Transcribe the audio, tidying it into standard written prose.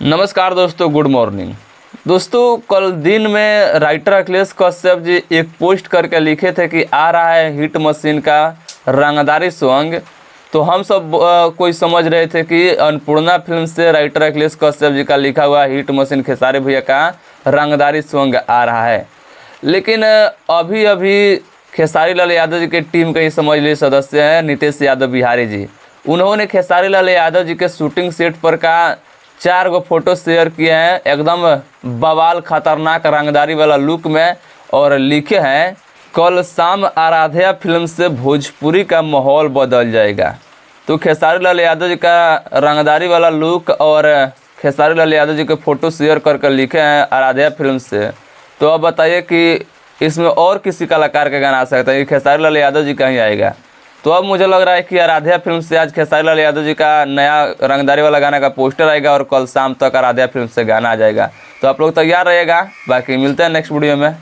नमस्कार दोस्तों, good morning. दोस्तों, कल दिन में राइटर अखिलेश कश्यप जी एक पोस्ट करके लिखे थे कि आ रहा है हिट मशीन का रंगदारी सॉन्ग। तो हम सब कोई समझ रहे थे कि अन्नपूर्णा फिल्म से राइटर अखिलेश कश्यप जी का लिखा हुआ हिट मशीन खेसारी भैया का रंगदारी सॉन्ग आ रहा है। लेकिन अभी अभी खेसारी लाल यादव जी के टीम के ही समझ लीजिए सदस्य हैं नीतीश यादव बिहारी जी। उन्होंने खेसारी लाल यादव जी के शूटिंग सेट पर का 4 गो फोटो शेयर किए हैं, एकदम बवाल खतरनाक रंगदारी वाला लुक में, और लिखे हैं कल शाम आराध्या फिल्म से भोजपुरी का माहौल बदल जाएगा। तो खेसारी लाल यादव जी का रंगदारी वाला लुक और खेसारी लाल यादव जी के फोटो शेयर करके लिखे हैं आराध्या फिल्म से। तो अब बताइए कि इसमें और किसी कलाकार का गाना आ सकता है, खेसारी लाल यादव जी का ही आएगा। तो अब मुझे लग रहा है कि आराध्या फिल्म से आज खेसारी लाल यादव जी का नया रंगदारी वाला गाना का पोस्टर आएगा और कल शाम तक आराध्या फिल्म से गाना आ जाएगा। तो आप लोग तैयार रहिएगा, बाकी मिलते हैं नेक्स्ट वीडियो में।